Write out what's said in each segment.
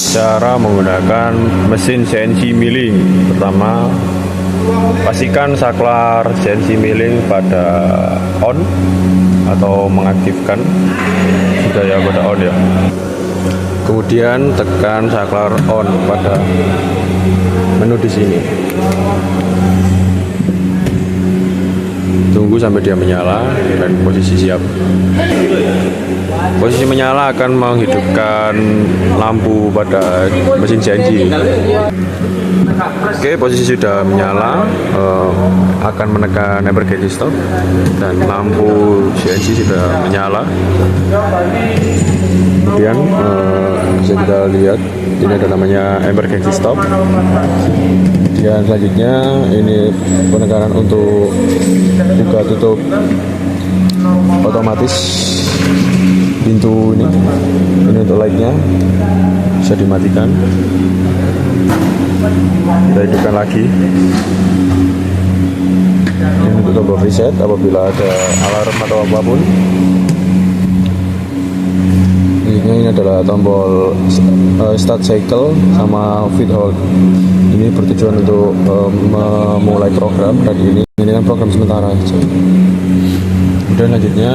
cara menggunakan mesin CNC milling. Pertama, pastikan saklar CNC milling pada on atau mengaktifkan. Sudah ya, pada on ya. Kemudian tekan saklar on pada menu di sini. Tunggu sampai dia menyala dan posisi siap. Posisi menyala akan menghidupkan lampu pada mesin CNC. Oke, posisi sudah menyala, akan menekan emergency stop dan lampu CNC sudah menyala. Kemudian bisa kita lihat ini ada namanya emergency stop. Dan selanjutnya ini penekanan untuk buka tutup otomatis pintu ini untuk lightnya bisa dimatikan. Kita hidupkan lagi. Ini untuk tombol reset apabila ada alarm atau apapun. Ini adalah tombol start cycle sama feed hold. Ini bertujuan untuk memulai program, dan ini kan program sementara saja. Kemudian selanjutnya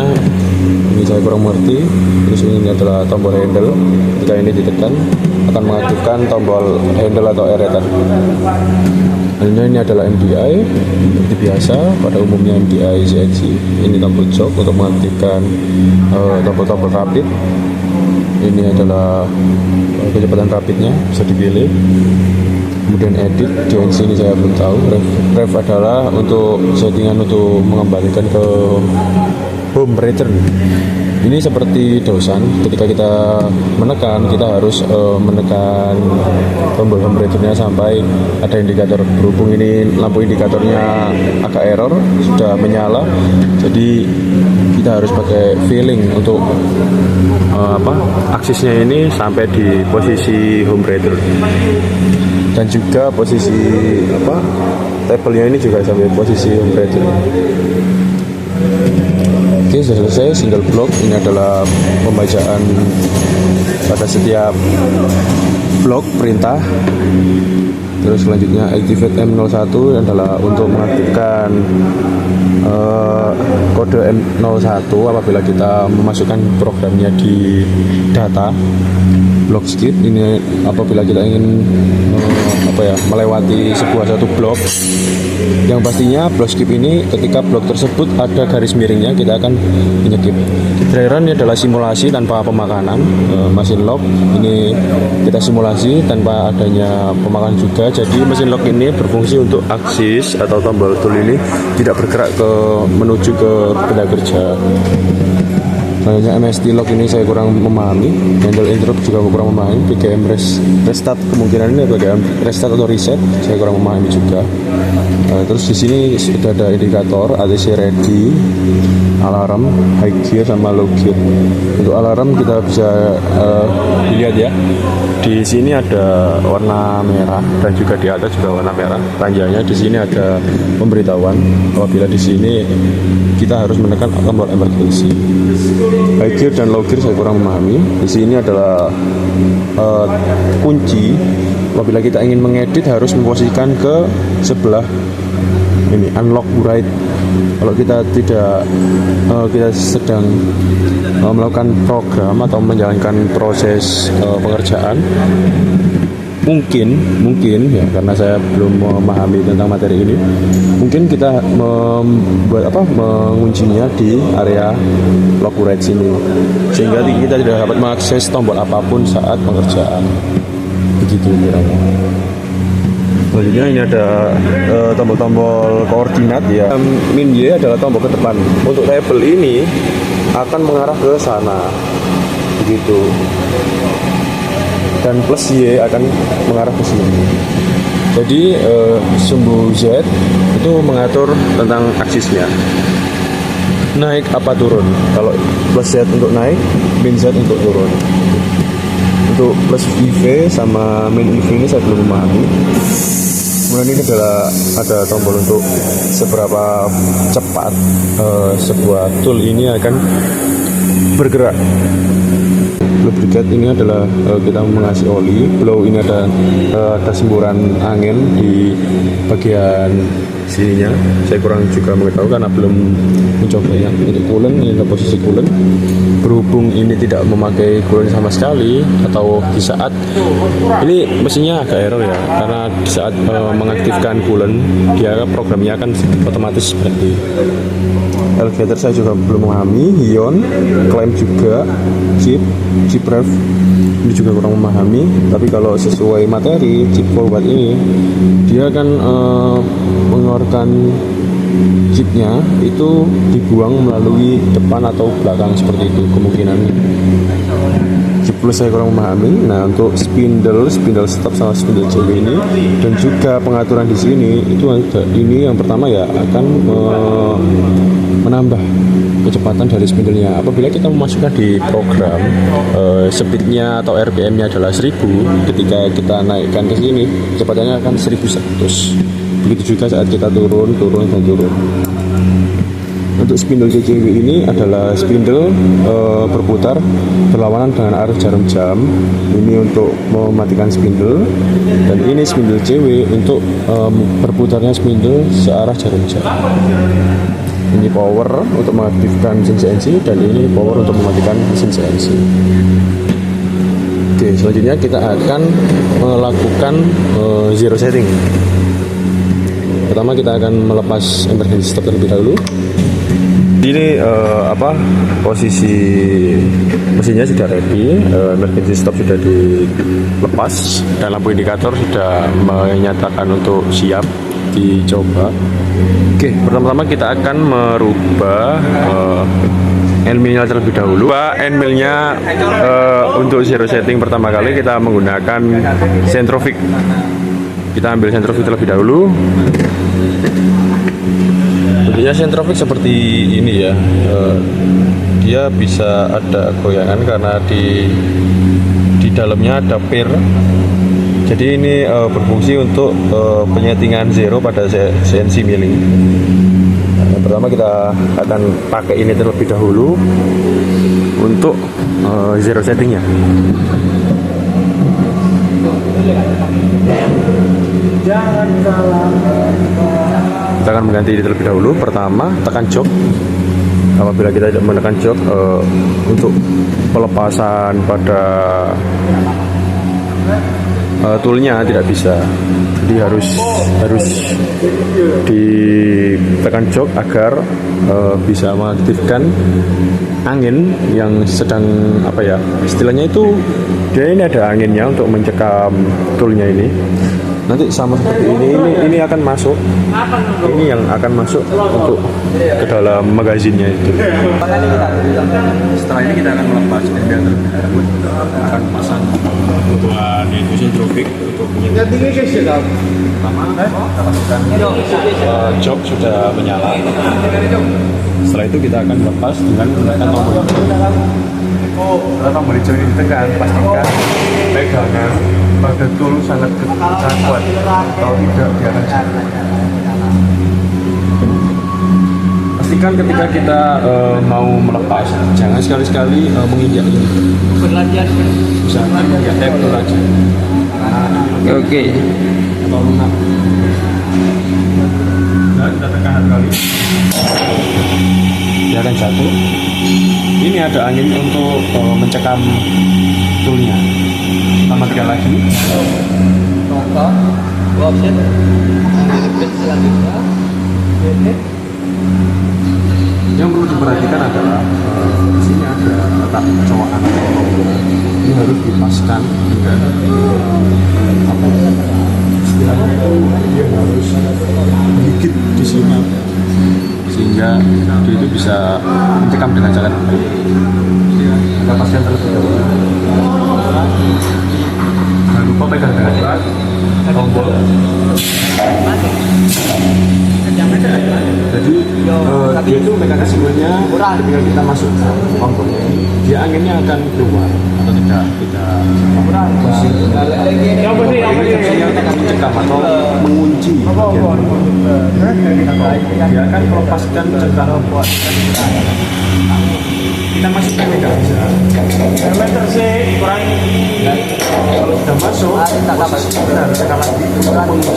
ini saya kurang mengerti. Terus ini adalah tombol handle. Jika ini ditekan akan mengaktifkan tombol handle atau eretan. Selanjutnya ini adalah MDI seperti biasa pada umumnya MDI CNC. Ini tombol jok untuk mengaktifkan tombol-tombol rapid. Ini adalah kecepatan rapidnya, bisa dipilih. Kemudian edit di sini saya belum tahu. Ref adalah untuk settingan untuk mengembalikan ke home return. Ini seperti dosan, ketika kita menekan, kita harus menekan tombol home returnnya sampai ada indikator. Berhubung ini lampu indikatornya agak error, sudah menyala, jadi kita harus pakai feeling untuk aksesnya ini sampai di posisi home return. Dan juga posisi tabelnya ini juga sampai posisi home return. Oke, sudah selesai single block. Ini adalah pembacaan pada setiap blok perintah. Terus selanjutnya activate M01 adalah untuk mengaktifkan kode M01 apabila kita memasukkan programnya di data. Block skip ini apabila kita ingin melewati satu blok. Yang pastinya block skip ini ketika blok tersebut ada garis miringnya, kita akan menyekip. Dry run ini adalah simulasi tanpa pemakanan. Mesin lock ini kita simulasi tanpa adanya pemakanan juga. Jadi mesin lock ini berfungsi untuk aksis atau tombol tool ini tidak bergerak menuju ke benda kerja. Selanjutnya MST lock ini saya kurang memahami. Handle interrupt juga kurang memahami. BGM restart kemungkinan ini BGM restart atau reset saya kurang memahami juga. Terus di sini sudah ada indikator ATC ready, alarm, high gear sama low gear. Untuk alarm kita bisa dilihat ya. Di sini ada warna merah dan juga di atas juga warna merah. Panjangnya di sini ada pemberitahuan apabila di sini kita harus menekan tombol emergency. High gear dan low gear saya kurang memahami. Di sini adalah kunci apabila kita ingin mengedit harus memposisikan ke sebelah ini unlock right. Kalau kita tidak kita sedang melakukan program atau menjalankan proses pengerjaan, mungkin ya, karena saya belum memahami tentang materi ini, mungkin kita menguncinya di area lock right sini, sehingga kita tidak dapat mengakses tombol apapun saat pengerjaan. Begitu kiranya. Selanjutnya ini ada tombol-tombol koordinat ya. Min Y adalah tombol ke depan. Untuk tabel ini akan mengarah ke sana, begitu. Dan plus Y akan mengarah ke sini. Jadi sumbu Z itu mengatur tentang aksisnya. Naik apa turun. Kalau plus Z untuk naik, min Z untuk turun. Untuk plus IV sama min IV ini saya belum memahami. Kemudian ini ada tombol untuk seberapa cepat sebuah tool ini akan bergerak. lubricate ini adalah kita mengisi oli. Blow ini ada semburan angin di bagian sininya. Saya kurang juga mengetahui karena belum mencobanya. Untuk coolant ini adalah posisi coolant. Berhubung ini tidak memakai coolant sama sekali, atau di saat ini mesinnya agak error ya, karena di saat mengaktifkan coolant dia programnya akan otomatis berhenti. Elevator saya juga belum memahami, ion, clamp juga, chip rev ini juga kurang memahami. Tapi kalau sesuai materi chip forward ini dia akan mengeluarkan chipnya itu dibuang melalui depan atau belakang seperti itu kemungkinannya. Chip plus saya kurang memahami. Nah, untuk spindle stop sama spindle CW ini dan juga pengaturan di sini itu ini yang pertama ya akan menambah kecepatan dari spindle-nya. Apabila kita memasukkan di program speednya atau RPM-nya adalah 1000, ketika kita naikkan ke sini kecepatannya akan 1100. Begitu juga saat kita turun. Untuk spindle CCW ini adalah spindle berputar berlawanan dengan arah jarum jam. Ini untuk mematikan spindle, dan ini spindle CW untuk berputarnya spindle searah jarum jam. Ini power untuk mengaktifkan mesin CNC, dan ini power untuk mematikan mesin CNC. Oke, selanjutnya kita akan melakukan zero setting. Pertama kita akan melepas emergency stop terlebih dahulu. Ini posisi mesinnya sudah ready, emergency stop sudah dilepas, dan lampu indikator sudah menyatakan untuk siap dicoba. Oke, pertama-tama kita akan merubah end millnya terlebih dahulu. End millnya untuk zero setting pertama kali kita menggunakan Centrofic. Kita ambil Centrofic terlebih dahulu. Bentuknya Centrofic seperti ini ya. Dia bisa ada goyangan karena di dalamnya ada pir. Jadi ini berfungsi untuk penyetingan zero pada CNC milling. Nah, pertama kita akan pakai ini terlebih dahulu untuk zero settingnya. Kita akan mengganti ini terlebih dahulu. Pertama, tekan jok. Apabila kita tidak menekan jok, untuk pelepasan pada toolnya tidak bisa. Jadi harus ditekan jok agar bisa mengaktifkan angin yang sedang istilahnya itu dia ini ada anginnya untuk mencekam toolnya ini. Nanti sama seperti ini akan masuk, ini yang akan masuk untuk ke dalam magazinnya itu. Setelah ini kita akan melepas akan pasang kebutuhan itu Centrofic untuk pertama kita pastikan jok sudah menyala. Setelah itu kita akan lepas dengan menggunakan tombol tombol hijau ini ditekan. Pastikan pegangan pada tool sangat kuat, kalau tidak dia akan jatuh. Pastikan ketika kita mau melepas, jangan sekali-sekali menginjak ini. Misalkan menginjak tape aja. Oke. Atau lunak. Nah, kita tekan kali. Dia akan jatuh. Ini ada angin untuk mencekam toolnya. Kita matikan lagi. Option. Selanjutnya. Yang perlu diperhatikan adalah di sini ada letak colokan. Ini harus dipaskan dengan istilahnya dia harus gigit di sini sehingga dia itu bisa mencekam dengan cara baik. Kita pastikan terlebih dahulu. Jangan lupa pegang dengan erat tombol. Jadi dia itu mekanisme sebenarnya ketika kita masuk ke kompornya dia anginnya akan keluar atau tidak akan mencekam atau mengunci dia akan melepaskan cekam. kita masukkan tidak bisa. Diameter sih kurangi. Kalau sudah masuk, posisi kita harus tekan lagi.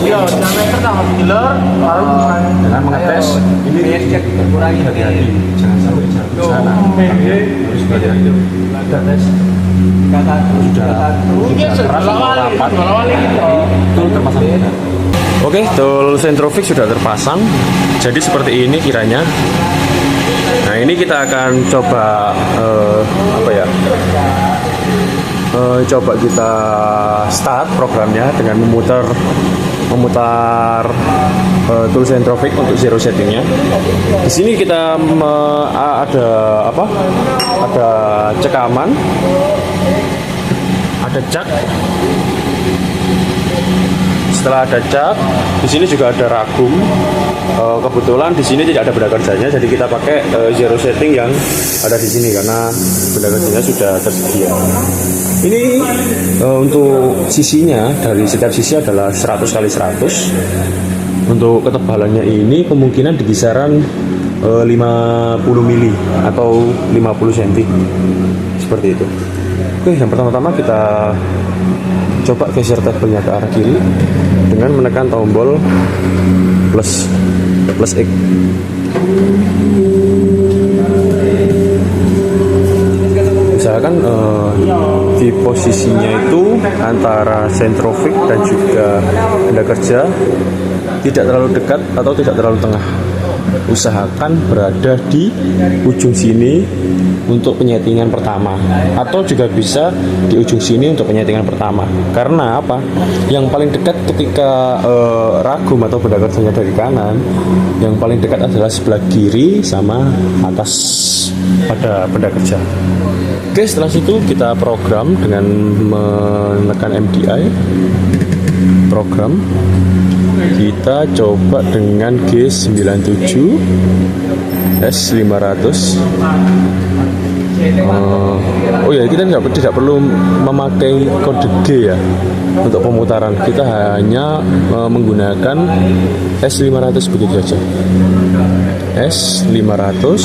Iya, diameter tambah killer, baru dengan mengetes. Ini cek kurangi hati-hati, jangan sampai jatuh ke sana. Harus hati-hati. Ada tes. Sudah keras rapat. Tool terpasang. Oke, tool Centrofix sudah terpasang. Jadi seperti ini kiranya. Nah, ini kita akan coba coba kita start programnya dengan memutar tool Centrofix untuk zero settingnya. Di sini kita ada cekaman, ada cak. Setelah ada cak, di sini juga ada ragum. Kebetulan di sini tidak ada benda kerjanya, jadi kita pakai zero setting yang ada di sini karena benda kerjanya sudah tersedia. Ini untuk sisinya, dari setiap sisi adalah 100 x 100. Untuk ketebalannya ini kemungkinan di kisaran 50 mili atau 50 cm, seperti itu. Oke, yang pertama-tama kita coba geser tabelnya ke arah kiri dengan menekan tombol plus X. Misalkan di posisinya itu antara Centrofix dan juga benda kerja tidak terlalu dekat atau tidak terlalu tengah. Usahakan berada di ujung sini untuk penyetingan pertama, atau juga bisa di ujung sini untuk penyetingan pertama. Karena apa? Yang paling dekat ketika ragum atau benda kerjanya dari kanan, yang paling dekat adalah sebelah kiri sama atas pada benda kerja. Oke, setelah itu kita program dengan menekan MDI. Program kita coba dengan G97 S500. Oh ya, kita tidak perlu memakai kode G ya untuk pemutaran. Kita hanya menggunakan S500 begitu saja. S500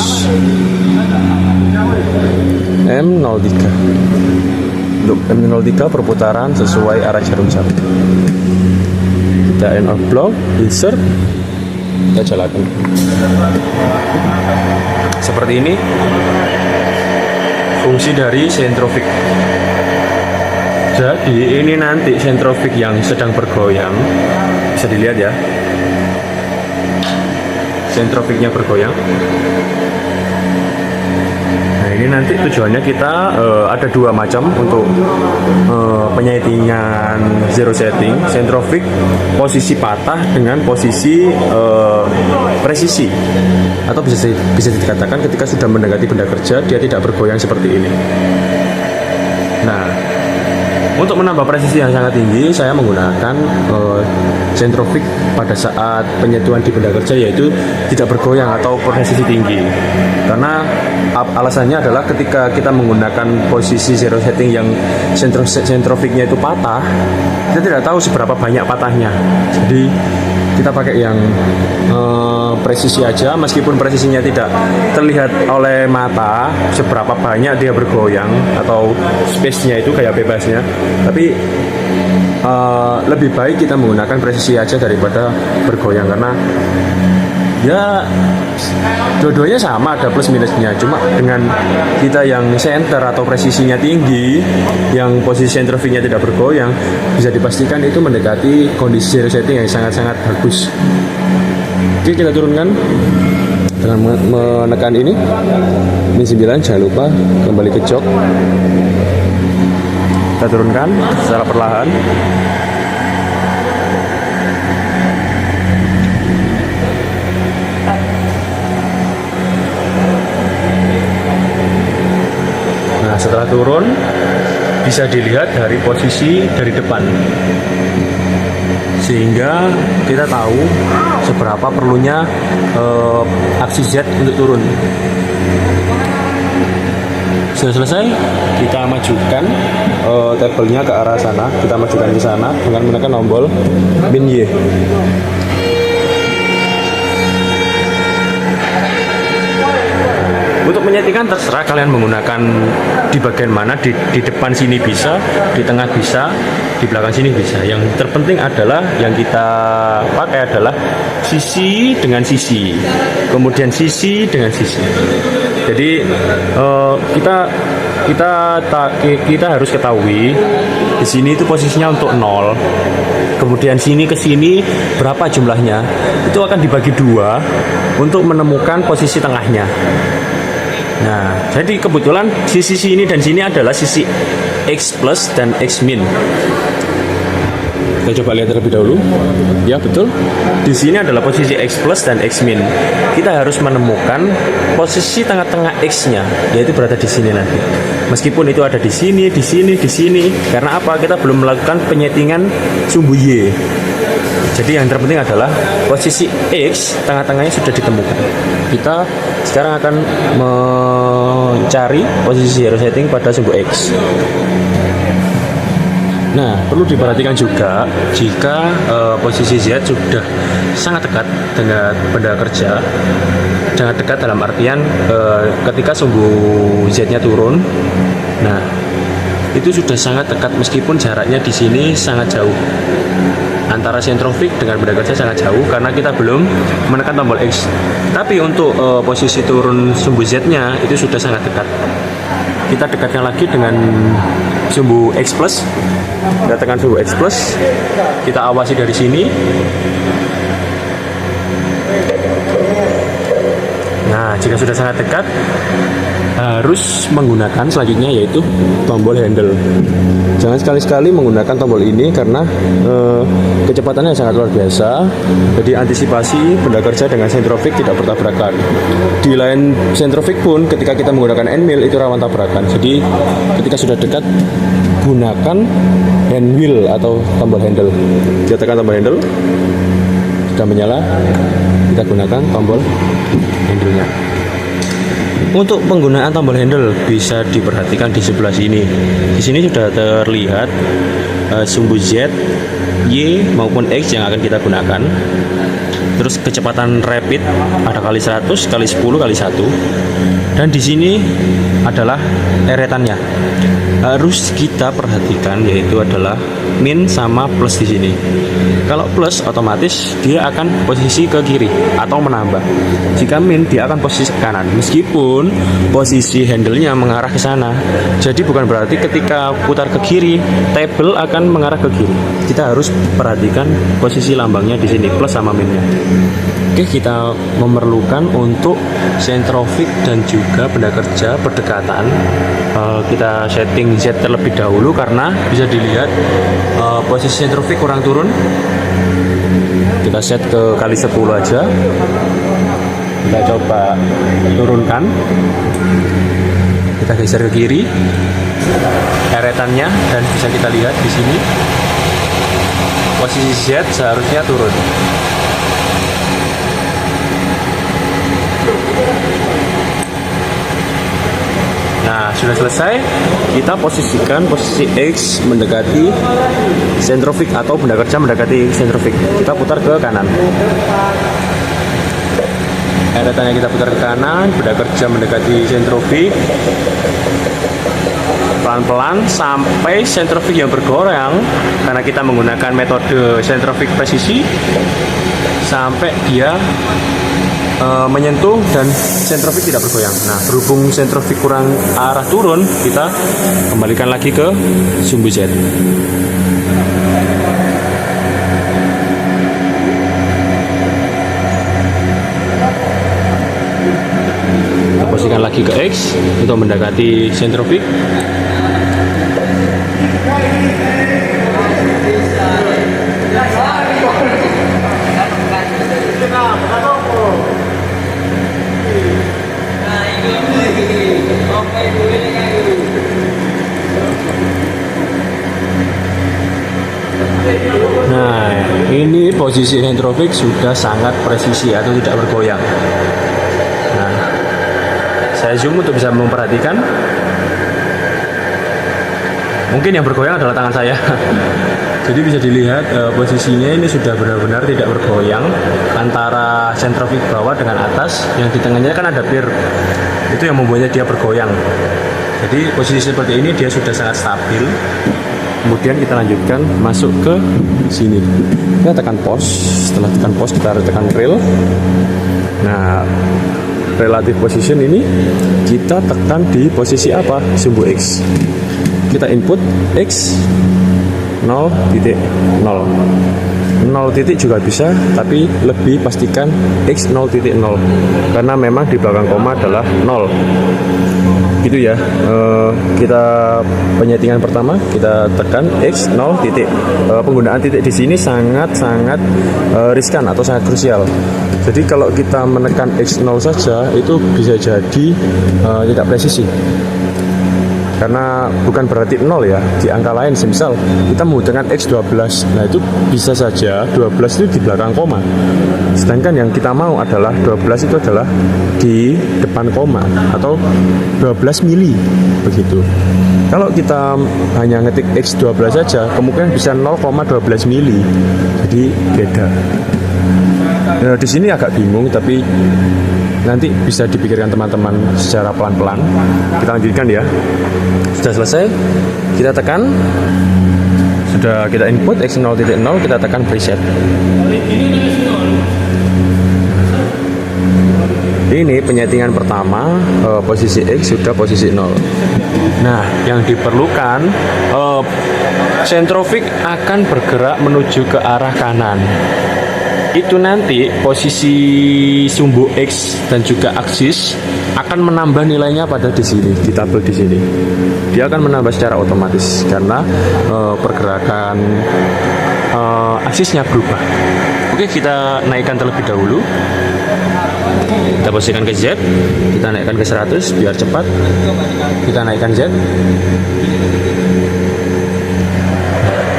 M03. Untuk M03 perputaran sesuai arah jarum jam. Kita end of block, insert, kita jalankan. Seperti ini fungsi dari Centrofix. Jadi ini nanti Centrofix yang sedang bergoyang, bisa dilihat ya, Centrofixnya bergoyang. Nah, ini nanti tujuannya kita ada dua macam untuk penyetingan zero setting. Centrofix posisi patah dengan posisi presisi, atau bisa dikatakan ketika sudah mendekati benda kerja dia tidak bergoyang seperti ini. Nah, untuk menambah presisi yang sangat tinggi, saya menggunakan Centrofix pada saat penyentuhan di benda kerja, yaitu tidak bergoyang atau presisi tinggi. Karena alasannya adalah ketika kita menggunakan posisi zero setting yang Centrofix-nya itu patah, kita tidak tahu seberapa banyak patahnya. Jadi kita pakai yang presisi aja, meskipun presisinya tidak terlihat oleh mata seberapa banyak dia bergoyang atau space-nya itu kayak bebasnya, tapi lebih baik kita menggunakan presisi aja daripada bergoyang, karena ya dua-duanya sama, ada plus minusnya. Cuma dengan kita yang center atau presisinya tinggi, yang posisi Centrofix-nya tidak bergoyang, bisa dipastikan itu mendekati kondisi zero setting yang sangat-sangat bagus. Oke, kita turunkan dengan menekan ini. Min 9, jangan lupa kembali ke jok. Kita turunkan secara perlahan. Nah, setelah turun bisa dilihat dari posisi dari depan, sehingga kita tahu seberapa perlunya aksi Z untuk turun. Sudah selesai, kita majukan tabelnya ke arah sana. Kita majukan ke sana dengan menekan tombol Min Y. Untuk menyetingkan terserah kalian menggunakan di bagian mana, di depan sini bisa, di tengah bisa, di belakang sini bisa. Yang terpenting adalah yang kita pakai adalah sisi dengan sisi, kemudian sisi dengan sisi. Jadi kita harus ketahui di sini itu posisinya untuk 0. Kemudian sini ke sini berapa jumlahnya, itu akan dibagi 2 untuk menemukan posisi tengahnya. Nah, jadi kebetulan sisi sini dan sini adalah sisi X plus dan X min. Kita coba lihat terlebih dahulu. Ya, betul. Di sini adalah posisi X plus dan X min. Kita harus menemukan posisi tengah-tengah X-nya, yaitu berada di sini nanti. Meskipun itu ada di sini, di sini, di sini. Karena apa? Kita belum melakukan penyetingan sumbu Y. Jadi yang terpenting adalah posisi X tengah-tengahnya sudah ditemukan. Kita sekarang akan mencari posisi zero setting pada sumbu X. Nah, perlu diperhatikan juga jika posisi Z sudah sangat dekat dengan benda kerja. Sangat dekat dalam artian ketika sumbu Z-nya turun. Nah, itu sudah sangat dekat meskipun jaraknya di sini sangat jauh. Antara sentrofik dengan benda kerja sangat jauh karena kita belum menekan tombol X. Tapi untuk posisi turun sumbu Z-nya itu sudah sangat dekat. Kita dekatkan lagi dengan sumbu X plus. Kita tekan sumbu X plus. Kita awasi dari sini. Nah, jika sudah sangat dekat, harus menggunakan selanjutnya yaitu tombol handle. Jangan sekali-sekali menggunakan tombol ini karena kecepatannya sangat luar biasa. Jadi antisipasi benda kerja dengan sentrofik tidak bertabrakan. Di lain sentrofik pun ketika kita menggunakan end mill itu rawan tabrakan. Jadi ketika sudah dekat, gunakan hand wheel atau tombol handle. Kita tekan tombol handle, sudah menyala, kita gunakan tombol handle-nya. Untuk penggunaan tombol handle bisa diperhatikan di sebelah sini. Di sini sudah terlihat sumbu Z, Y maupun X yang akan kita gunakan. Terus kecepatan rapid ada kali 100, kali 10, kali 1. Dan di sini adalah eretannya. Harus kita perhatikan yaitu adalah min sama plus di sini. Kalau plus otomatis dia akan posisi ke kiri atau menambah. Jika min dia akan posisi ke kanan meskipun posisi handle-nya mengarah ke sana. Jadi bukan berarti ketika putar ke kiri tabel akan mengarah ke kiri. Kita harus perhatikan posisi lambangnya di sini plus sama minnya. Oke, kita memerlukan untuk sentrofik dan juga benda kerja berdekatan. Kita setting Z terlebih dahulu karena bisa dilihat posisi sentrofik kurang turun. Kita set ke kali 10 aja. Kita coba turunkan. Kita geser ke kiri eretannya dan bisa kita lihat di sini posisi Z seharusnya turun. Nah, sudah selesai. Kita posisikan posisi X mendekati sentrofik atau benda kerja mendekati sentrofik. Kita putar ke kanan. Eretannya kita putar ke kanan, benda kerja mendekati sentrofik. Pelan-pelan sampai sentrofik yang bergoyang karena kita menggunakan metode sentrofik presisi sampai dia menyentuh dan sentrofik tidak bergoyang. Nah, berhubung sentrofik kurang arah turun, kita kembalikan lagi ke sumbu Z. Kita posisikan lagi ke X untuk mendekati sentrofik. Nah, ini posisi sentrofik sudah sangat presisi atau tidak bergoyang. Nah, saya zoom untuk bisa memperhatikan. Mungkin yang bergoyang adalah tangan saya. Jadi bisa dilihat posisinya ini sudah benar-benar tidak bergoyang antara sentrofik bawah dengan atas. Yang di tengahnya kan ada pir. Itu yang membuatnya dia bergoyang. Jadi posisi seperti ini dia sudah sangat stabil. Kemudian kita lanjutkan masuk ke sini. Kita tekan pause. Setelah tekan pause kita tekan rel. Nah, relative position ini kita tekan di posisi apa? Sumbu X. Kita input X 0.0. 0 titik juga bisa, tapi lebih pastikan X 0.0 karena memang di belakang koma adalah 0. Gitu ya. Kita penyetingan pertama kita tekan X 0 titik. Penggunaan titik di sini sangat-sangat riskan atau sangat krusial. Jadi kalau kita menekan X 0 saja itu bisa jadi tidak presisi. Karena bukan berarti 0 ya, di angka lain semisal kita membutuhkan X12, nah itu bisa saja 12 itu di belakang koma, sedangkan yang kita mau adalah 12 itu adalah di depan koma atau 12 mili begitu. Kalau kita hanya ngetik X12 saja kemungkinan bisa 0,12 mili, jadi beda. Nah, di sini agak bingung tapi nanti bisa dipikirkan teman-teman secara pelan-pelan. Kita lanjutkan ya. Sudah selesai, kita tekan. Sudah kita input X 0.0, kita tekan preset. Ini penyetingan pertama, posisi X sudah posisi 0. Nah, yang diperlukan sentrofik akan bergerak menuju ke arah kanan. Itu nanti posisi sumbu X dan juga aksis akan menambah nilainya pada di sini, di tabel di sini. Dia akan menambah secara otomatis karena pergerakan aksisnya berubah. Oke, kita naikkan terlebih dahulu. Kita posisikan ke Z, kita naikkan ke 100 biar cepat. Kita naikkan Z.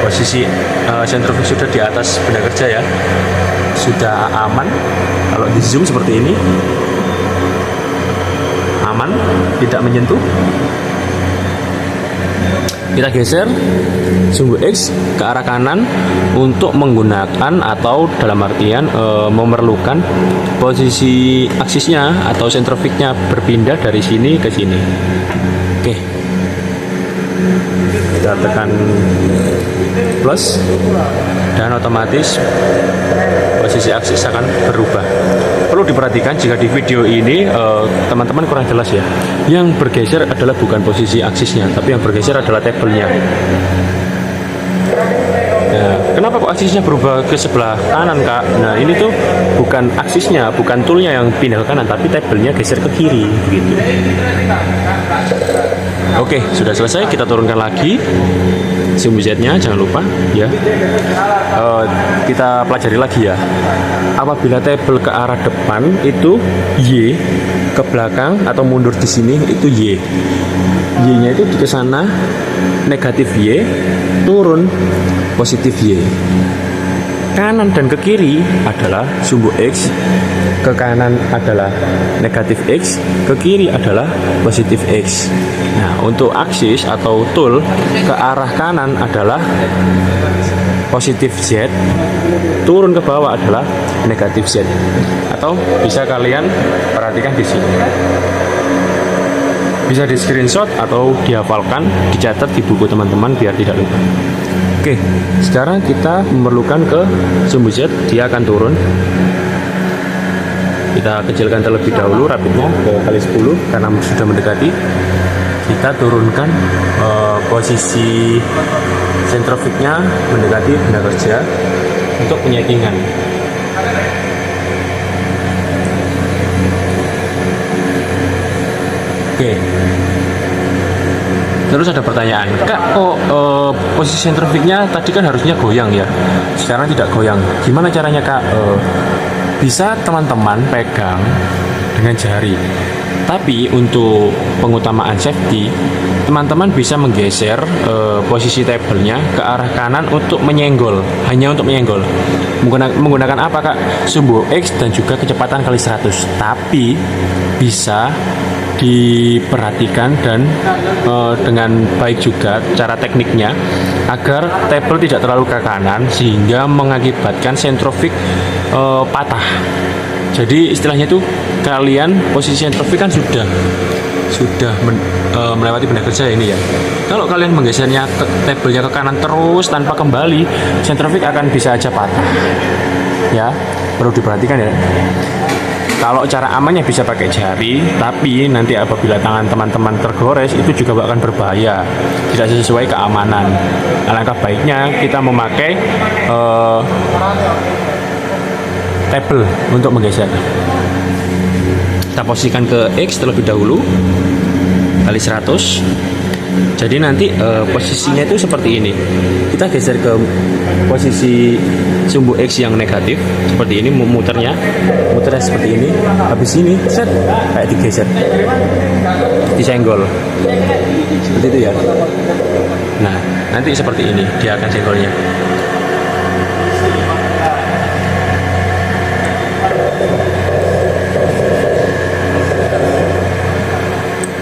Posisi sentrofug sudah di atas benda kerja ya, sudah aman. Kalau di zoom seperti ini aman, tidak menyentuh. Kita geser sumbu X ke arah kanan untuk menggunakan atau dalam artian memerlukan posisi aksisnya atau sentrofugnya berpindah dari sini ke sini. Oke, kita tekan plus dan otomatis posisi aksis akan berubah. Perlu diperhatikan jika di video ini teman-teman kurang jelas ya, yang bergeser adalah bukan posisi aksisnya tapi yang bergeser adalah tabelnya. Nah, kenapa kok aksisnya berubah ke sebelah kanan kak? Nah, ini tuh bukan aksisnya, bukan toolnya yang pindah ke kanan, tapi tabelnya geser ke kiri gitu. Oke, sudah selesai. Kita turunkan lagi sumbu Z-nya, jangan lupa ya. Kita pelajari lagi ya. Apabila tabel ke arah depan itu Y, ke belakang atau mundur di sini itu Y. Y-nya itu ke sana negatif Y, turun positif Y. Kanan dan ke kiri adalah sumbu X, ke kanan adalah negatif X, ke kiri adalah positif X. Nah, untuk aksis atau tool ke arah kanan adalah positif Z, turun ke bawah adalah negatif Z. Atau bisa kalian perhatikan di sini. Bisa di screenshot atau dihafalkan, dicatat di buku teman-teman biar tidak lupa. Oke, sekarang kita memerlukan ke sumbu Z, dia akan turun. Kita kecilkan terlebih dahulu rapidnya ke kali 10 karena sudah mendekati. Kita turunkan posisi sentrofugnya mendekati benda kerja untuk penyetingan. Oke. Terus ada pertanyaan, kak, posisi sentrofugnya tadi kan harusnya goyang ya, sekarang tidak goyang. Gimana caranya kak? Bisa teman-teman pegang dengan jari. Tapi untuk pengutamaan safety, teman-teman bisa menggeser posisi tabelnya ke arah kanan untuk menyenggol, hanya untuk menyenggol. Menggunakan apa kak? Sumbu X dan juga kecepatan kali 100. Tapi bisa diperhatikan dan dengan baik juga cara tekniknya agar tabel tidak terlalu ke kanan sehingga mengakibatkan sentrofug patah. Jadi istilahnya itu kalian posisi sentrofik kan sudah melewati benda kerja ini ya. Kalau kalian menggesernya ke tabelnya ke kanan terus tanpa kembali, sentrofik akan bisa aja patah. Ya, perlu diperhatikan ya. Kalau cara amannya bisa pakai jari, tapi nanti apabila tangan teman-teman tergores itu juga akan berbahaya, tidak sesuai keamanan. Alangkah baiknya kita memakai tabel untuk menggeser. Kita posisikan ke X terlebih dahulu kali 100. Jadi nanti posisinya itu seperti ini. Kita geser ke posisi sumbu X yang negatif seperti ini, muternya seperti ini. Habis ini set kayak digeser, disenggol seperti itu ya. Nah nanti seperti ini dia akan senggolnya.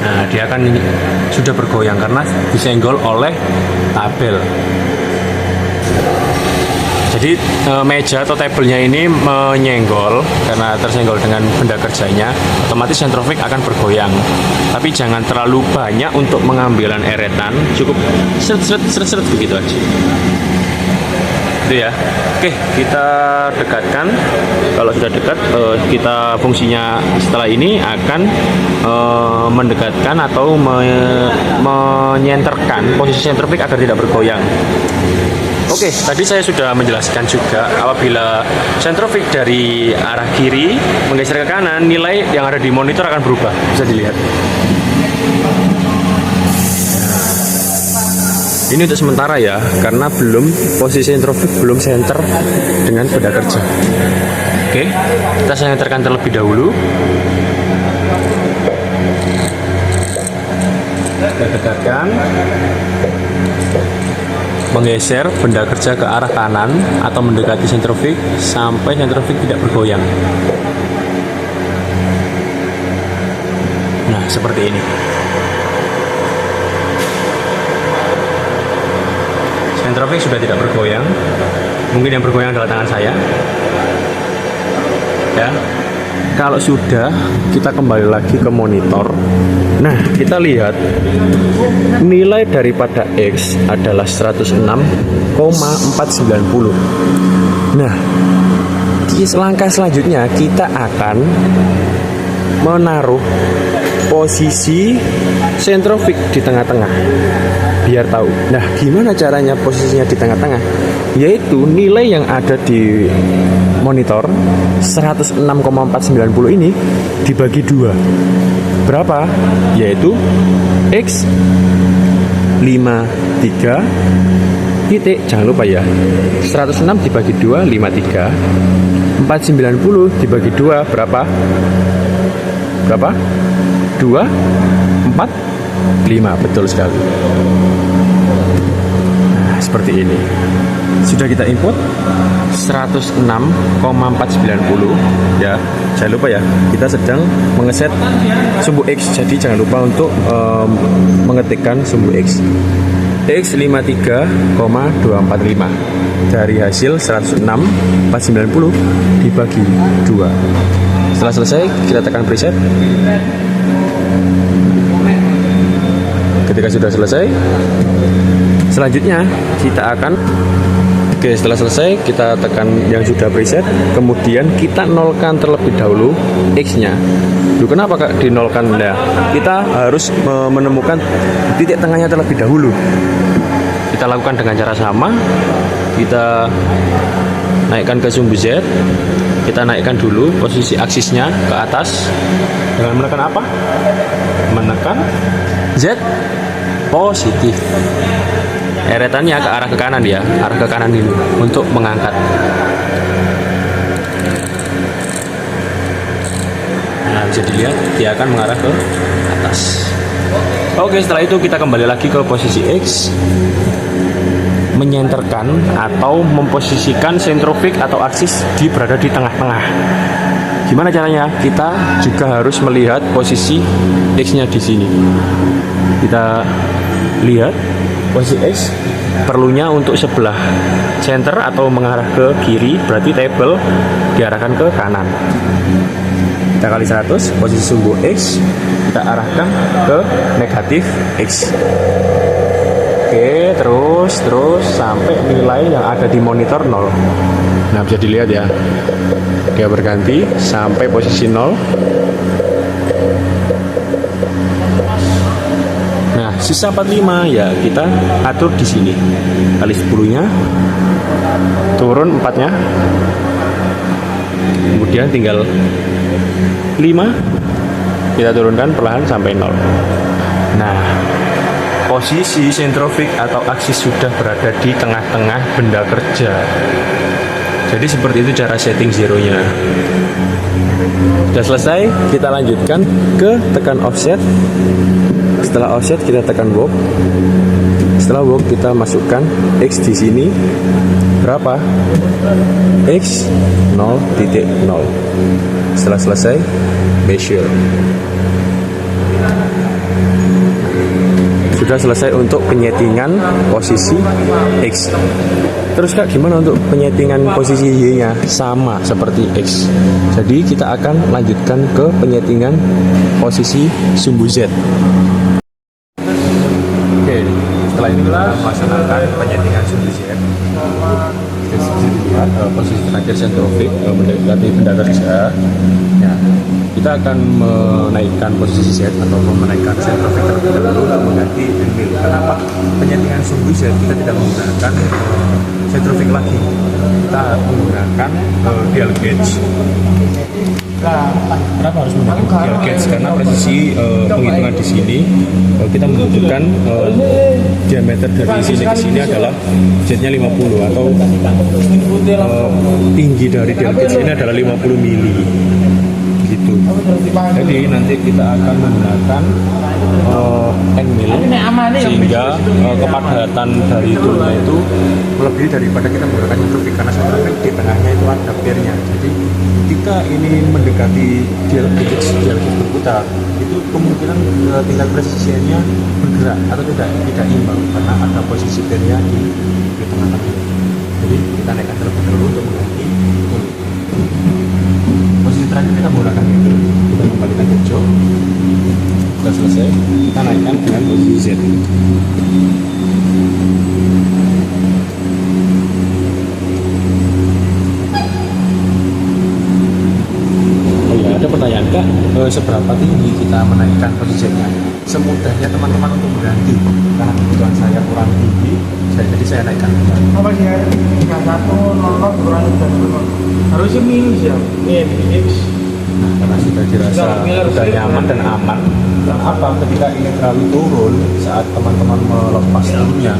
Nah, dia akan sudah bergoyang karena disenggol oleh tabel. Jadi meja atau tabelnya ini menyenggol karena tersenggol dengan benda kerjanya, otomatis sentrofik akan bergoyang. Tapi jangan terlalu banyak untuk pengambilan eretan, cukup seret begitu aja. Itu ya. Oke, kita dekatkan. Kalau sudah dekat, kita fungsinya setelah ini akan mendekatkan atau menyenterkan posisi sentrofik agar tidak bergoyang. Oke, tadi saya sudah menjelaskan juga apabila sentrofik dari arah kiri menggeser ke kanan, nilai yang ada di monitor akan berubah. Bisa dilihat. Ini untuk sementara ya, karena posisi sentrofik belum center dengan benda kerja. Oke, kita senterkan terlebih dahulu. Kita dekatkan, menggeser benda kerja ke arah kanan atau mendekati sentrofik sampai sentrofik tidak bergoyang. Nah, seperti ini. Sentrofik sudah tidak bergoyang. Mungkin yang bergoyang adalah tangan saya. Ya. Kalau sudah, kita kembali lagi ke monitor. Nah, kita lihat nilai daripada X adalah 106,490. Nah, di langkah selanjutnya kita akan menaruh posisi sentrofik di tengah-tengah. Biar tahu. Nah, gimana caranya posisinya di tengah-tengah? Yaitu nilai yang ada di monitor 106,490 ini dibagi 2. Berapa? Yaitu X 53 titik, jangan lupa ya, 106 dibagi 2 53, 490 dibagi 2 berapa? 2 4 5, betul sekali. Nah, seperti ini. Sudah kita input 106,490 ya. Jangan lupa ya, kita sedang mengeset sumbu X, jadi jangan lupa untuk mengetikkan sumbu X. X 53,245 dari hasil 106,490 dibagi 2. Setelah selesai, kita tekan preset. Ketika sudah selesai, selanjutnya kita akan setelah selesai kita tekan yang sudah preset, kemudian kita nolkan terlebih dahulu X-nya. Kenapa Kak dinolkan? Nah, kita harus menemukan titik tengahnya terlebih dahulu. Kita lakukan dengan cara sama. Kita naikkan ke sumbu Z. Kita naikkan dulu posisi aksisnya ke atas dengan menekan apa? Menekan Z positif. Eretannya ke arah ke kanan ya, arah ke kanan ini untuk mengangkat. Nah, bisa dilihat dia akan mengarah ke atas. Oke, setelah itu kita kembali lagi ke posisi X, menyenterkan atau memposisikan sentrofik atau aksis berada di tengah-tengah. Gimana caranya? Kita juga harus melihat posisi X-nya di sini. Kita lihat posisi X perlunya untuk sebelah center atau mengarah ke kiri, berarti table diarahkan ke kanan. Kita kali 100, posisi sumbu X kita arahkan ke negatif X. Oke, terus sampai nilai yang ada di monitor 0. Nah, bisa dilihat ya, dia berganti sampai posisi 0. Nah, sisa 45 ya kita atur di sini. Kali 10-nya, turun 4-nya, kemudian tinggal 5, kita turunkan perlahan sampai 0. Nah, posisi sentrofik atau aksis sudah berada di tengah-tengah benda kerja. Jadi seperti itu cara setting zeronya. Sudah selesai, kita lanjutkan ke tekan offset. Setelah offset kita tekan warp. Setelah warp kita masukkan X di sini. Berapa? X 0.0. Setelah selesai, measure. Sudah selesai untuk penyetingan posisi X. Terus Kak, gimana untuk penyetingan posisi Y-nya? Sama seperti X. Jadi kita akan lanjutkan ke penyetingan posisi sumbu Z. Oke, setelah ini kita melaksanakan penyetingan sumbu Z. Bisa dilihat posisi terakhir sentrofik mendekati benda kerja. Ya, kita akan menaikkan posisi Z atau menaikkan sentrofik terlebih dahulu untuk mengganti anvil. Kenapa? Penyetingan sumbu Z kita tidak menggunakan sentrofik lagi, kita menggunakan dial gauge. Kenapa harus menggunakan dial gauge? Karena presisi penghitungan di sini kita membutuhkan diameter dari sini ke sini adalah Z-nya 50 atau tinggi dari dial gauge ini adalah 50 mili. Gitu. Jadi nanti kita akan menggunakan end-mill sehingga kepadatan dari toolnya itu melebihi daripada kita menggunakan sentrofik, karena sentrofik di tengahnya itu ada pairnya. Jadi ketika ini mendekati dial gauge berputar, itu kemungkinan tingkat presisinya bergerak atau tidak imbang karena ada posisi pairnya di tengah-tengah. Jadi kita naikkan terlebih dahulu untuk mengganti tool. Posisi terakhir kita menggunakan itu, kita kembalikan ke jok. Sudah selesai, kita naikkan dengan posisi Z. Oh ya, ada pertanyaan Kak, seberapa tinggi kita menaikkan posisi Z-nya? Semudahnya teman-teman untuk mengganti, karena kebutuhan saya kurang tinggi, jadi saya naikkan. Apa sih? 3100 kurang harusnya minus ya, X. Nah, karena sudah dirasa sudah nyaman dan aman. Apa ketika ini terlalu turun saat teman-teman melepas toolnya,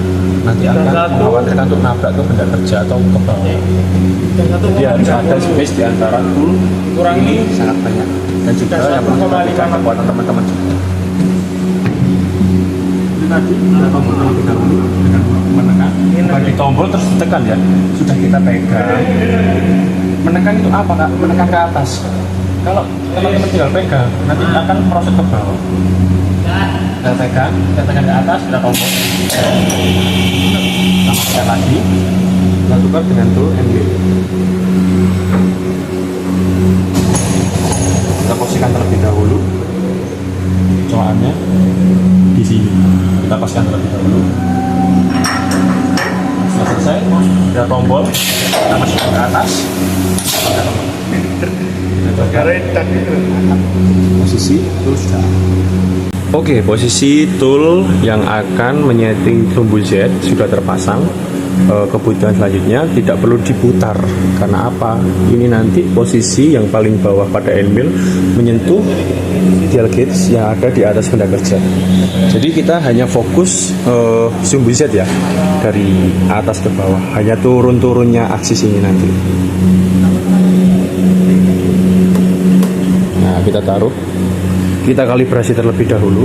nanti akan mengkhawatirkan untuk nabrak ke benda kerja atau ke bawah. Jadi harus ada space di antara tool ini sangat banyak, dan juga yang memperhatikan kekuatan teman-teman juga. Tadi kita tombol terlebih dahulu dengan menekan, bukan di tombol terus ditekan ya, sudah kita pegang. Menekan itu apa Kak? Menekan ke atas. Kalau teman-teman tinggal pegang, nanti akan merosot ke bawah. Kita pegang, kita tekan ke atas, kita tombol. Tambahkan lagi, kita tukar dengan tool end-mill. Kita posisikan terlebih dahulu coakannya di sini. Kita paskan terlebih dahulu. Setelah selesai, kita tombol, kita masukkan ke atas. Posisi tool sudah. Oke, posisi tool yang akan menyeting sumbu Z sudah terpasang. Kebutuhan selanjutnya tidak perlu diputar. Karena apa? Ini nanti posisi yang paling bawah pada end-mill menyentuh dial gauge yang ada di atas benda kerja. Jadi kita hanya fokus sumbu Z ya, dari atas ke bawah. Hanya turun-turunnya aksis ini nanti. Nah, kita taruh. Kita kalibrasi terlebih dahulu.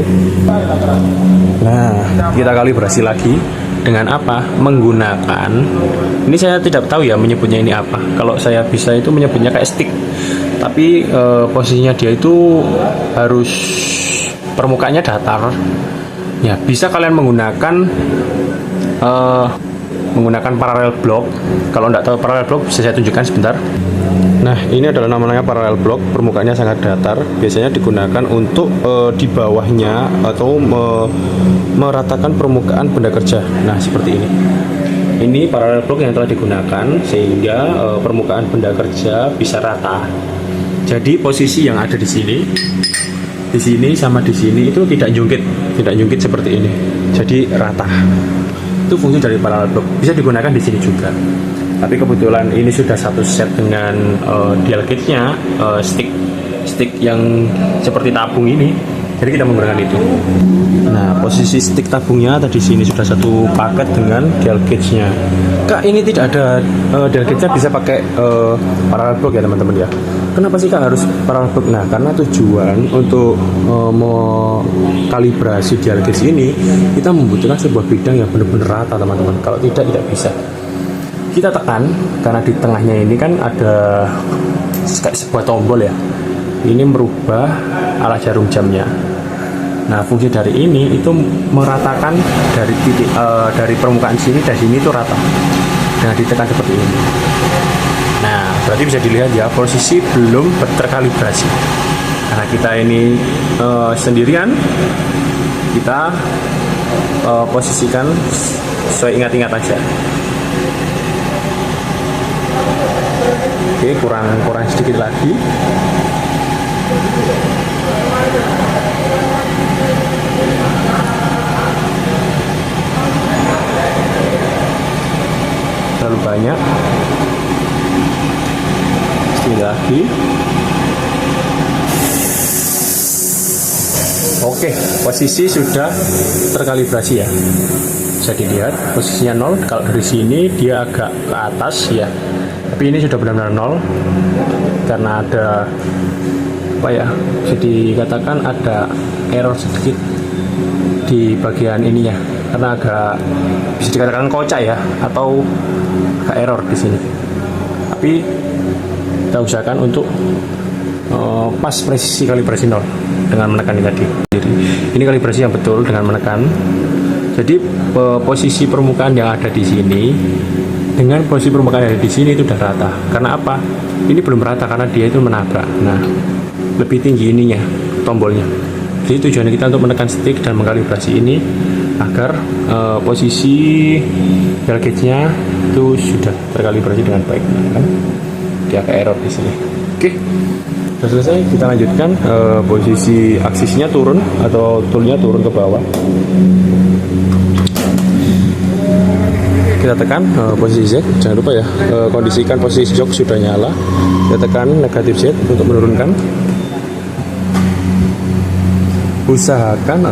Nah, kita kalibrasi lagi. Dengan apa? Menggunakan, ini saya tidak tahu ya menyebutnya ini apa. Kalau saya bisa itu menyebutnya kayak stick, tapi posisinya dia itu harus permukaannya datar. Ya, bisa kalian menggunakan menggunakan parallel block. Kalau tidak tahu parallel block bisa saya tunjukkan sebentar. Nah, ini adalah namanya parallel block. Permukaannya sangat datar. Biasanya digunakan untuk di bawahnya atau meratakan permukaan benda kerja. Nah, seperti ini. Ini parallel block yang telah digunakan sehingga permukaan benda kerja bisa rata. Jadi posisi yang ada di sini sama di sini itu tidak jungkit seperti ini. Jadi rata. Itu fungsi dari parallel block. Bisa digunakan di sini juga. Tapi kebetulan ini sudah satu set dengan dial gauge-nya, stick yang seperti tabung ini. Jadi kita menggunakan itu. Nah, posisi stick tabungnya tadi sini sudah satu paket dengan dial gauge-nya. Kak, ini tidak ada dial gauge-nya, bisa pakai parallel block ya teman-teman ya. Kenapa sih Kak harus parallel block? Nah, karena tujuan untuk kalibrasi dial gauge ini kita membutuhkan sebuah bidang yang benar-benar rata teman-teman. Kalau tidak bisa. Kita tekan karena di tengahnya ini kan ada kayak sebuah tombol ya. Ini merubah arah jarum jamnya. Nah, fungsi dari ini itu meratakan dari titik dari permukaan sini dan sini itu rata. Nah, ditekan seperti ini. Nah, berarti bisa dilihat ya posisi belum terkalibrasi. Karena kita ini sendirian, kita posisikan sesuai ingat-ingat aja. Oke, kurang sedikit lagi. Terlalu banyak. Sedikit lagi. Oke, posisi sudah terkalibrasi ya. Bisa dilihat posisinya 0. Kalau dari sini dia agak ke atas ya. Tapi ini sudah benar-benar 0 karena ada apa ya, bisa dikatakan ada error sedikit di bagian ini ya, karena agak bisa dikatakan kocak ya, atau agak error di sini. Tapi kita usahakan untuk pas presisi kalibrasi 0 dengan menekan ini tadi. Jadi ini kalibrasi yang betul dengan menekan. Jadi posisi permukaan yang ada di sini dengan posisi permukaan yang ada di sini itu sudah rata. Karena apa? Ini belum rata karena dia itu menabrak. Nah, lebih tinggi ininya tombolnya. Jadi tujuannya kita untuk menekan stick dan mengkalibrasi ini agar posisi dial gauge-nya itu sudah terkalibrasi dengan baik. Kan? Dia ke error di sini. Oke, sudah selesai. Kita lanjutkan posisi aksisnya turun atau toolnya turun ke bawah. Kita tekan posisi Z, jangan lupa ya kondisikan posisi jok sudah nyala. Kita tekan negatif Z untuk menurunkan. Usahakan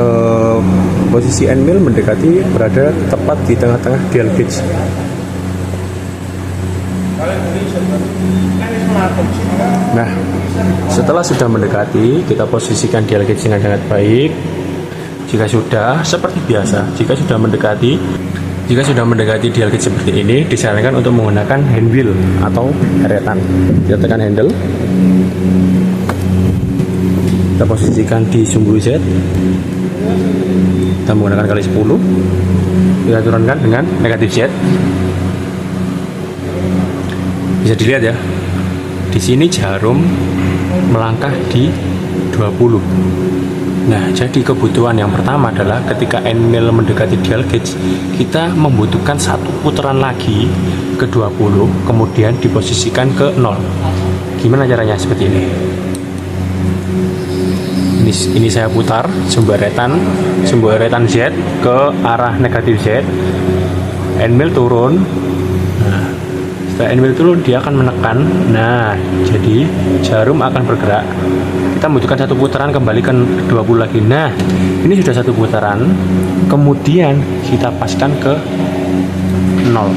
posisi end mill mendekati berada tepat di tengah-tengah dial gauge. Nah, setelah sudah mendekati, kita posisikan dial gauge dengan sangat baik. Jika sudah, seperti biasa, jika sudah mendekati dial gauge seperti ini, disarankan untuk menggunakan hand wheel atau eretan. Kita tekan handle, kita posisikan di sumbu Z, kita menggunakan kali 10, kita turunkan dengan negatif Z. Bisa dilihat ya, di sini jarum melangkah di 20. Nah, jadi kebutuhan yang pertama adalah ketika end mill mendekati dial gauge, kita membutuhkan satu putaran lagi ke 20, kemudian diposisikan ke 0. Gimana caranya? Seperti ini. Ini saya putar sumbu eretan Z ke arah negatif Z. End mill turun. Nah, setelah end mill turun, dia akan menekan. Nah, jadi jarum akan bergerak. Kita membutuhkan satu putaran, kembalikan 20 lagi. Nah, ini sudah satu putaran, kemudian kita paskan ke 0.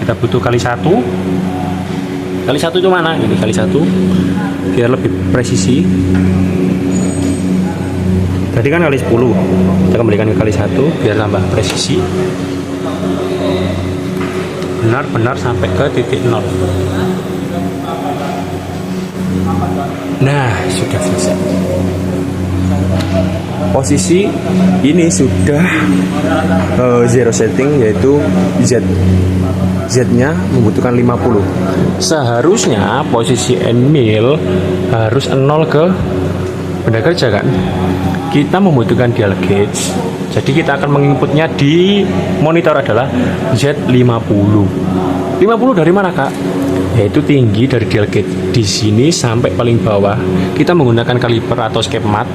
Kita butuh kali 1. Kali 1 itu mana? Ini kali 1 biar lebih presisi. Tadi kan kali 10, kita kembalikan ke kali 1 biar tambah presisi, benar-benar sampai ke titik 0. Nah, sudah selesai. posisi ini sudah zero setting, yaitu Z nya membutuhkan 50. Seharusnya posisi end mill harus 0 ke benda kerja kan. Kita membutuhkan dial gauge, jadi kita akan menginputnya di monitor adalah Z50. 50 dari mana kak? Yaitu tinggi dari dial gauge di sini sampai paling bawah. Kita menggunakan kaliper atau scap mat,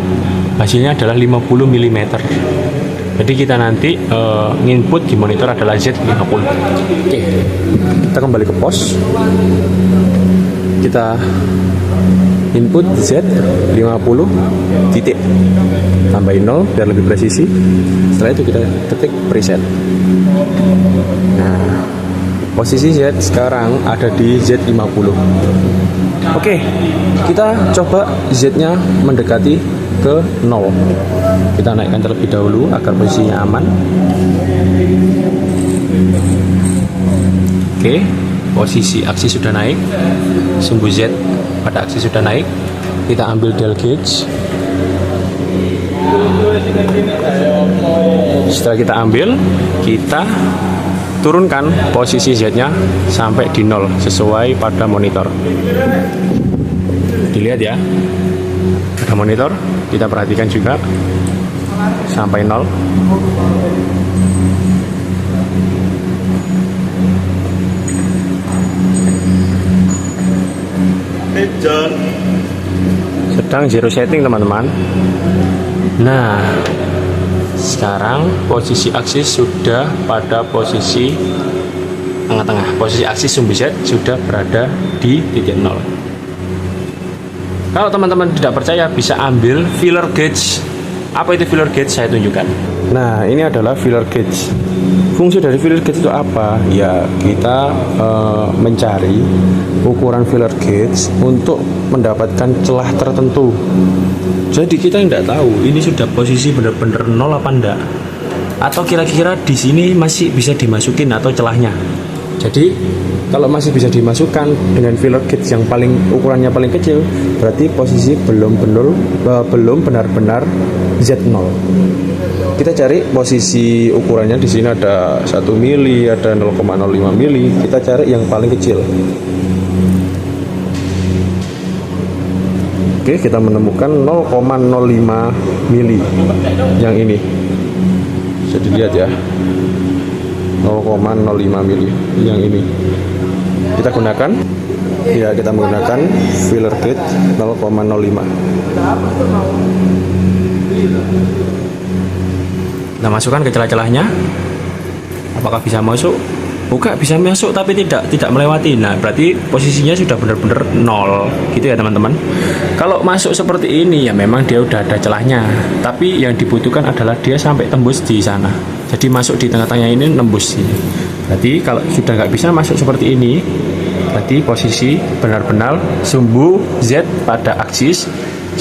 hasilnya adalah 50 mm. Jadi kita nanti nginput di monitor adalah Z50. Oke, kita kembali ke pos. Kita input Z50 titik, tambahin 0 biar lebih presisi. Setelah itu kita ketik preset. Nah, posisi Z sekarang ada di Z50. Oke, kita coba Z-nya mendekati ke 0. Kita naikkan terlebih dahulu agar posisinya aman. Oke, posisi aksi sudah naik, sumbu Z pada aksi sudah naik. Kita ambil dial gauge. Setelah kita ambil, kita turunkan posisi Z-nya sampai di 0 sesuai pada monitor. Dilihat ya, pada monitor kita perhatikan juga sampai 0. Sedang zero setting teman-teman. Nah, sekarang posisi aksis sudah pada posisi tengah-tengah. Posisi aksis sumbu Z sudah berada di titik 0. Kalau teman-teman tidak percaya, bisa ambil feeler gauge. Apa itu feeler gauge? Saya tunjukkan. Nah, ini adalah feeler gauge. Fungsi dari feeler gauge itu apa? Ya, kita mencari ukuran feeler gauge untuk mendapatkan celah tertentu. Jadi kita tidak tahu ini sudah posisi benar-benar 0 apa enggak, atau kira-kira di sini masih bisa dimasukin atau celahnya. Jadi kalau masih bisa dimasukkan dengan feeler gauge yang ukurannya paling kecil, berarti posisi belum benar-benar Z0. Kita cari posisi ukurannya. Di sini ada 1 mili, ada 0,05 mili. Kita cari yang paling kecil. Oke, kita menemukan 0,05 mili yang ini. Bisa dilihat ya, 0,05 mili yang ini. Kita gunakan, ya kita menggunakan feeler gauge 0,05. Kita masukkan ke celah-celahnya. Apakah bisa masuk? Bukan, bisa masuk tapi tidak melewati. Nah, berarti posisinya sudah benar-benar 0 gitu ya teman-teman. Kalau masuk seperti ini ya memang dia udah ada celahnya, tapi yang dibutuhkan adalah dia sampai tembus di sana. Jadi masuk di tengah-tengah ini, nembus sini. Berarti kalau sudah nggak bisa masuk seperti ini, berarti posisi benar-benar sumbu Z pada aksis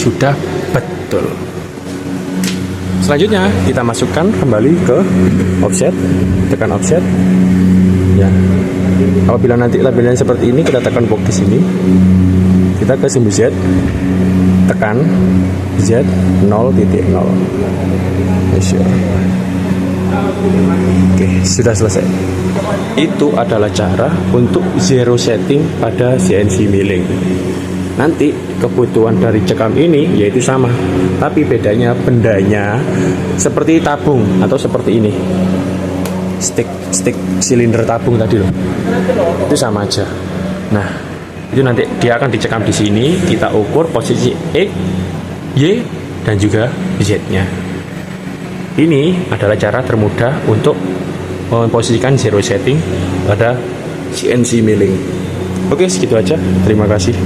sudah betul. Selanjutnya kita masukkan kembali ke offset, tekan offset. Ya, apabila nanti labelnya seperti ini, kita tekan box di sini, kita ke sumbu Z, tekan Z 0.0. Sure. Oke, sudah selesai. Itu adalah cara untuk zero setting pada CNC milling. Nanti kebutuhan dari cekam ini yaitu sama, tapi bedanya bendanya seperti tabung atau seperti ini. Stick silinder tabung tadi loh, itu sama aja. Nah, itu nanti dia akan dicekam di sini. Kita ukur posisi X, Y, dan juga Z-nya. Ini adalah cara termudah untuk memposisikan zero setting pada CNC milling. Oke, segitu aja. Terima kasih.